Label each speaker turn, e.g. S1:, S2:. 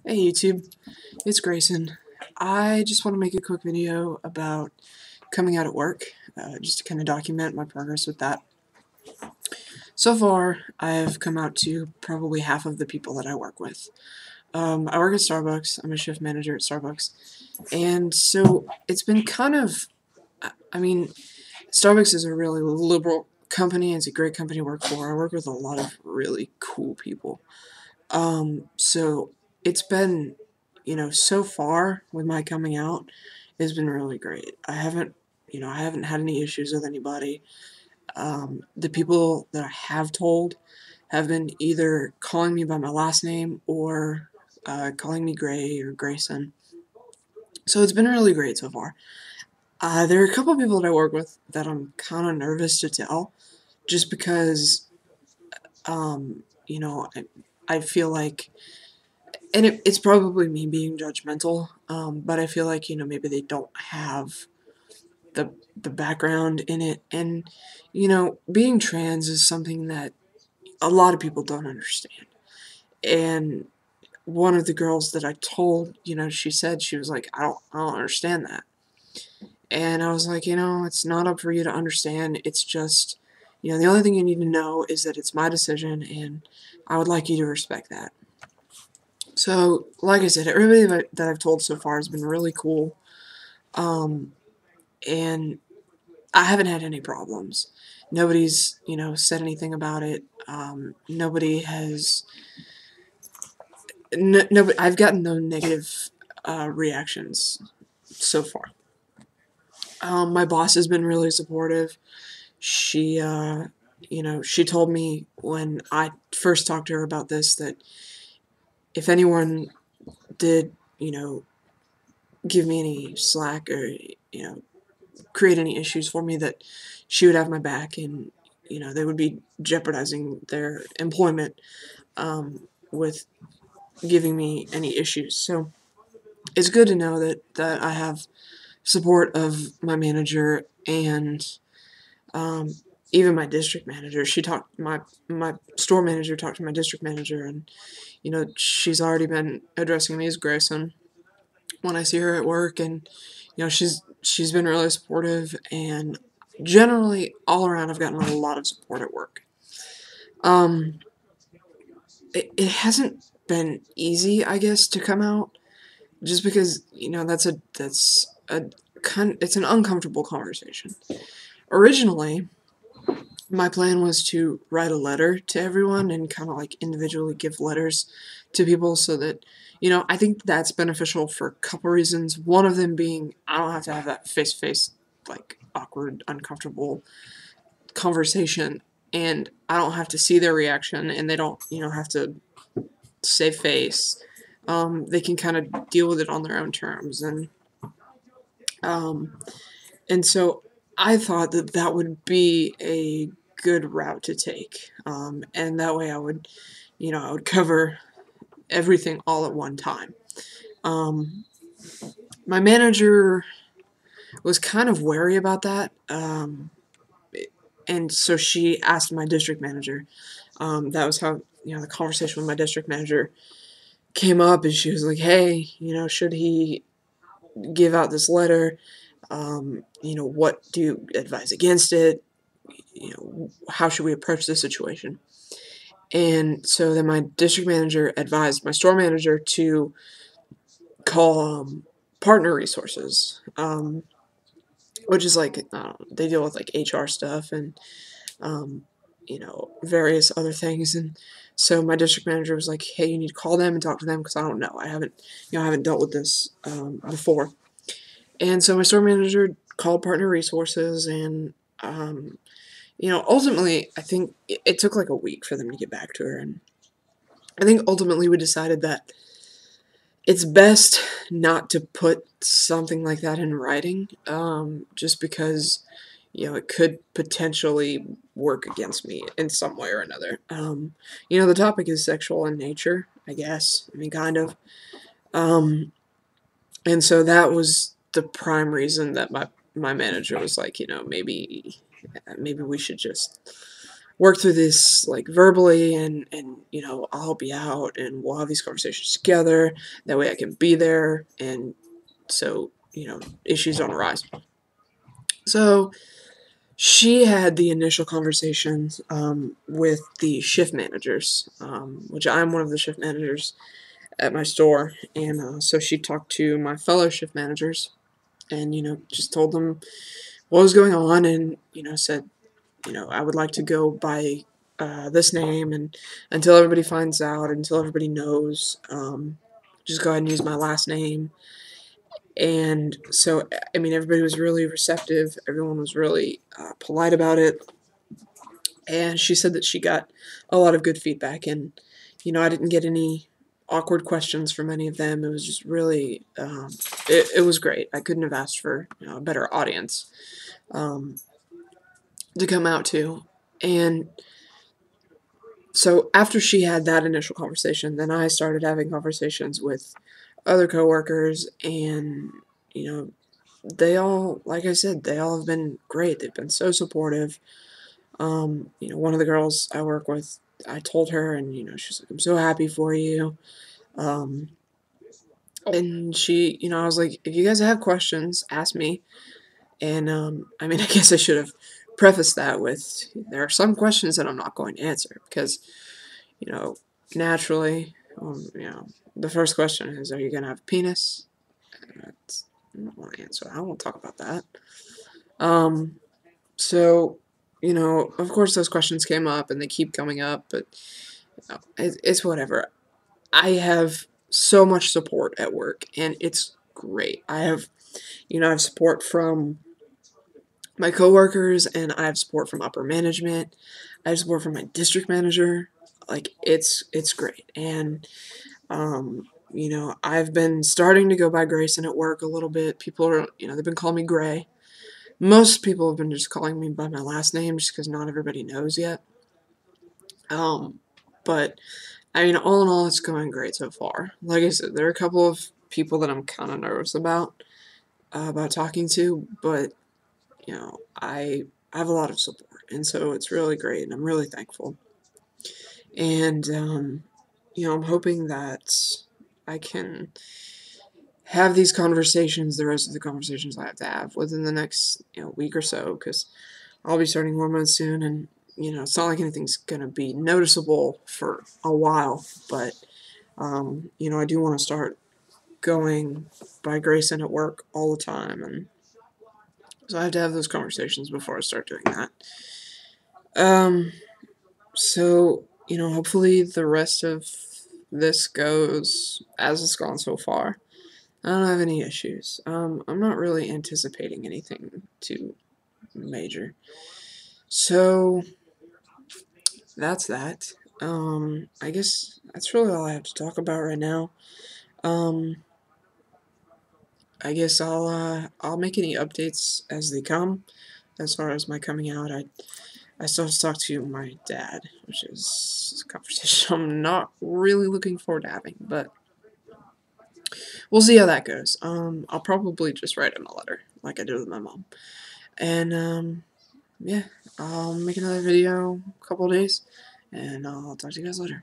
S1: Hey YouTube, it's Grayson. I just want to make a quick video about coming out at work, just to kind of document my progress with that. So far, I've come out to probably half of the people that I work with. I work at Starbucks, I'm a shift manager at Starbucks, and so it's been kind of, I mean, Starbucks is a really liberal company, it's a great company to work for. I work with a lot of really cool people. So it's been, so far with my coming out, it's been really great. I haven't had any issues with anybody. The people that I have told have been either calling me by my last name or calling me Gray or Grayson. So it's been really great so far. There are a couple of people that I work with that I'm kind of nervous to tell, just because, um, you know, I, I feel like and it's probably me being judgmental, but I feel like maybe they don't have the background in it, and being trans is something that a lot of people don't understand. And one of the girls that I told, she said she was like, I don't understand that, and I was like, it's not up for you to understand. It's just, the only thing you need to know is that it's my decision, and I would like you to respect that. So, like I said, everybody that I've told so far has been really cool, um, and I haven't had any problems. Nobody's, said anything about it. Nobody has. No, I've gotten no negative reactions so far. My boss has been really supportive. She, she told me when I first talked to her about this that if anyone did, give me any slack or create any issues for me, that she would have my back, and they would be jeopardizing their employment with giving me any issues. So it's good to know that I have support of my manager and um, even my district manager. My store manager talked to my district manager, and she's already been addressing me as Grayson when I see her at work, and she's been really supportive, and generally all around I've gotten a lot of support at work. Um, it hasn't been easy, I guess, to come out, just because it's an uncomfortable conversation. Originally, my plan was to write a letter to everyone and kind of like individually give letters to people, so that I think that's beneficial for a couple reasons. One of them being I don't have to have that face to face, like, awkward, uncomfortable conversation, and I don't have to see their reaction, and they don't have to save face. They can kind of deal with it on their own terms, um, and so I thought that that would be a good route to take, and that way I would cover everything all at one time. Um, my manager was kind of wary about that, and so she asked my district manager. That was how the conversation with my district manager came up, and she was like, "Hey, should he give out this letter? What do you advise against it? How should we approach this situation?" And so then my district manager advised my store manager to call partner resources, which is like, they deal with like HR stuff and um, various other things. And so my district manager was like, "Hey, you need to call them and talk to them, because I don't know. I haven't dealt with this before." And so my store manager called partner resources, and ultimately, I think it took like a week for them to get back to her, and I think ultimately we decided that it's best not to put something like that in writing, just because it could potentially work against me in some way or another. The topic is sexual in nature, I guess. I mean, kind of. Um, and so that was the prime reason that my manager was like, maybe we should just work through this, like, verbally, and you know, I'll help you out, and we'll have these conversations together. That way I can be there, and so, you know, issues don't arise. So she had the initial conversations with the shift managers, which I'm one of the shift managers at my store, and so she talked to my fellow shift managers, and you know, just told them what was going on, and you know, said, you know, I would like to go by this name, and until everybody finds out, until everybody knows, just go ahead and use my last name. And so, I mean, everybody was really receptive. Everyone was really polite about it. And she said that she got a lot of good feedback. And, you know, I didn't get any awkward questions from any of them. It was just really, it was great. I couldn't have asked for, you know, a better audience to come out to. And so after she had that initial conversation, then I started having conversations with other coworkers, and you know, they all, like I said, they all have been great. They've been so supportive. You know, one of the girls I work with, I told her, and you know, she's like, "I'm so happy for you." Um, and she, you know, I was like, "If you guys have questions, ask me." And I mean, I guess I should have prefaced that with, there are some questions that I'm not going to answer because, you know, naturally, you know, the first question is, "Are you gonna have a penis?" That's, I don't want to answer. I won't talk about that. Um, so, you know, of course, those questions came up and they keep coming up, but you know, it's whatever. I have so much support at work, and it's great. I have, you know, I have support from my coworkers, and I have support from upper management. I have support from my district manager. Like, it's great. And you know, I've been starting to go by Grayson at work a little bit. People are, you know, they've been calling me Gray. Most people have been just calling me by my last name just because not everybody knows yet. But I mean, all in all, it's going great so far. Like I said, there are a couple of people that I'm kind of nervous about talking to, but you know, I have a lot of support, and so it's really great, and I'm really thankful. And you know, I'm hoping that I can have these conversations, the rest of the conversations I have to have within the next, you know, week or so, because I'll be starting hormones soon, and you know, it's not like anything's gonna be noticeable for a while, but you know, I do want to start going by Grayson at work all the time, and so I have to have those conversations before I start doing that. Um, so you know, hopefully the rest of this goes as it's gone so far. I don't have any issues. I'm not really anticipating anything too major. So that's that. I guess that's really all I have to talk about right now. Um, I guess I'll make any updates as they come. As far as my coming out, I still have to talk to my dad, which is a conversation I'm not really looking forward to having, but we'll see how that goes. I'll probably just write him a letter, like I did with my mom. And, yeah, I'll make another video in a couple of days, and I'll talk to you guys later.